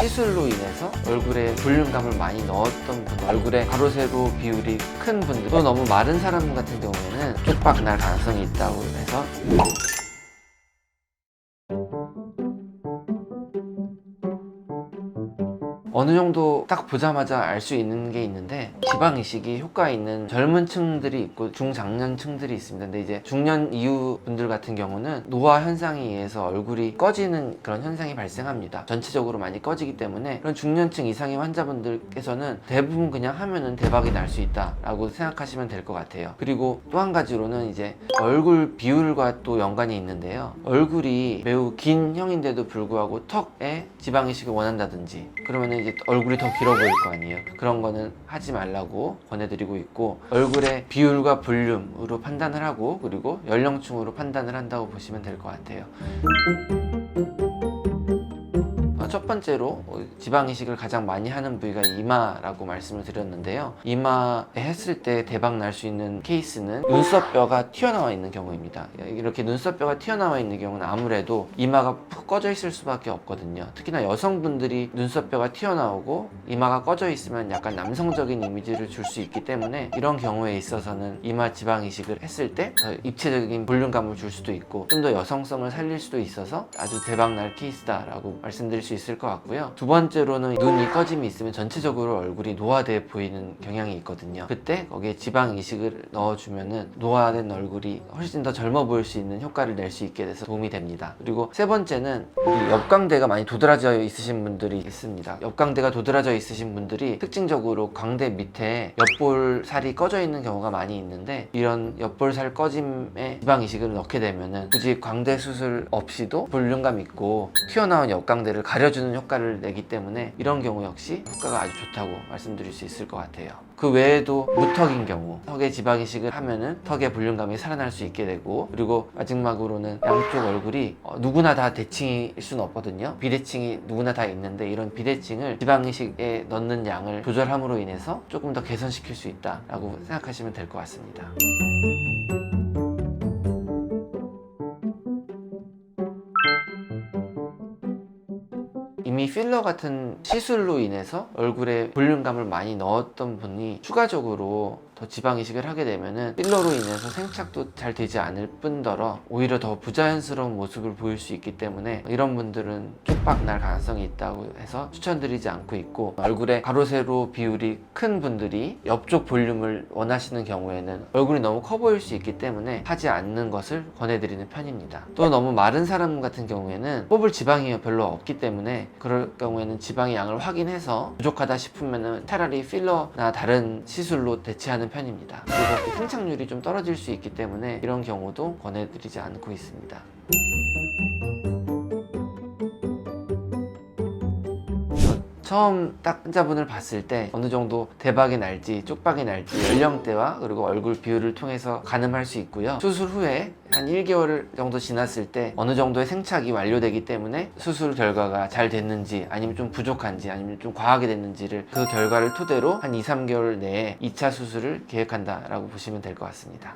시술로 인해서 얼굴에 볼륨감을 많이 넣었던 분, 얼굴에 가로 세로 비율이 큰 분들, 또 너무 마른 사람 같은 경우에는 쪽박 날 가능성이 있다고 해서 어느 정도 딱 보자마자 알 수 있는 게 있는데, 지방 이식이 효과 있는 젊은 층들이 있고 중장년층들이 있습니다. 근데 이제 중년 이후 분들 같은 경우는 노화 현상에 의해서 얼굴이 꺼지는 그런 현상이 발생합니다. 전체적으로 많이 꺼지기 때문에 그런 중년층 이상의 환자분들께서는 대부분 그냥 하면은 대박이 날 수 있다 라고 생각하시면 될 것 같아요. 그리고 또 한 가지로는 이제 얼굴 비율과 또 연관이 있는데요, 얼굴이 매우 긴 형인데도 불구하고 턱에 지방 이식을 원한다든지 그러면은 이제 얼굴이 더 길어 보일 거 아니에요. 그런 거는 하지 말라고 권해드리고 있고, 얼굴의 비율과 볼륨으로 판단을 하고, 그리고 연령층으로 판단을 한다고 보시면 될 것 같아요. 첫 번째로 지방 이식을 가장 많이 하는 부위가 이마라고 말씀을 드렸는데요, 이마에 했을 때 대박 날 수 있는 케이스는 눈썹뼈가 튀어나와 있는 경우입니다. 이렇게 눈썹뼈가 튀어나와 있는 경우는 아무래도 이마가 푹 꺼져 있을 수밖에 없거든요. 특히나 여성분들이 눈썹뼈가 튀어나오고 이마가 꺼져 있으면 약간 남성적인 이미지를 줄 수 있기 때문에, 이런 경우에 있어서는 이마 지방 이식을 했을 때 더 입체적인 볼륨감을 줄 수도 있고 좀 더 여성성을 살릴 수도 있어서 아주 대박 날 케이스다라고 말씀드릴 수 있을 것 같고요. 두 번째로는 눈이 꺼짐이 있으면 전체적으로 얼굴이 노화돼 보이는 경향이 있거든요. 그때 거기에 지방 이식을 넣어주면은 노화된 얼굴이 훨씬 더 젊어 보일 수 있는 효과를 낼 수 있게 돼서 도움이 됩니다. 그리고 세 번째는 옆광대가 많이 도드라져 있으신 분들이 있습니다. 옆광대가 도드라져 있으신 분들이 특징적으로 광대 밑에 옆볼 살이 꺼져 있는 경우가 많이 있는데, 이런 옆볼 살 꺼짐에 지방 이식을 넣게 되면은 굳이 광대 수술 없이도 볼륨감 있고 튀어나온 옆광대를 가려주는 효과를 내기 때문에, 이런 경우 역시 효과가 아주 좋다고 말씀드릴 수 있을 것 같아요. 그 외에도 무턱인 경우, 턱에 지방 이식을 하면은 턱의 볼륨감이 살아날 수 있게 되고, 그리고 마지막으로는 양쪽 얼굴이 누구나 다 대칭일 수는 없거든요. 비대칭이 누구나 다 있는데, 이런 비대칭을 지방 이식에 넣는 양을 조절함으로 인해서 조금 더 개선시킬 수 있다라고 생각하시면 될 것 같습니다. 이미 필러 같은 시술로 인해서 얼굴에 볼륨감을 많이 넣었던 분이 추가적으로 더 지방 이식을 하게 되면은 필러로 인해서 생착도 잘 되지 않을 뿐더러 오히려 더 부자연스러운 모습을 보일 수 있기 때문에, 이런 분들은 쪽박 날 가능성이 있다고 해서 추천드리지 않고 있고, 얼굴에 가로 세로 비율이 큰 분들이 옆쪽 볼륨을 원하시는 경우에는 얼굴이 너무 커 보일 수 있기 때문에 하지 않는 것을 권해드리는 편입니다. 또 너무 마른 사람 같은 경우에는 뽑을 지방이 별로 없기 때문에, 그럴 경우에는 지방의 양을 확인해서 부족하다 싶으면 차라리 필러나 다른 시술로 대체하는 편입니다. 그리고 생착률이 좀 떨어질 수 있기 때문에 이런 경우도 권해드리지 않고 있습니다. 처음 딱 환자분을 봤을 때 어느 정도 대박이 날지 쪽박이 날지 연령대와 그리고 얼굴 비율을 통해서 가늠할 수 있고요. 수술 후에 한 1개월 정도 지났을 때 어느 정도의 생착이 완료되기 때문에 수술 결과가 잘 됐는지, 아니면 좀 부족한지, 아니면 좀 과하게 됐는지를 그 결과를 토대로 한 2, 3개월 내에 2차 수술을 계획한다라고 보시면 될 것 같습니다.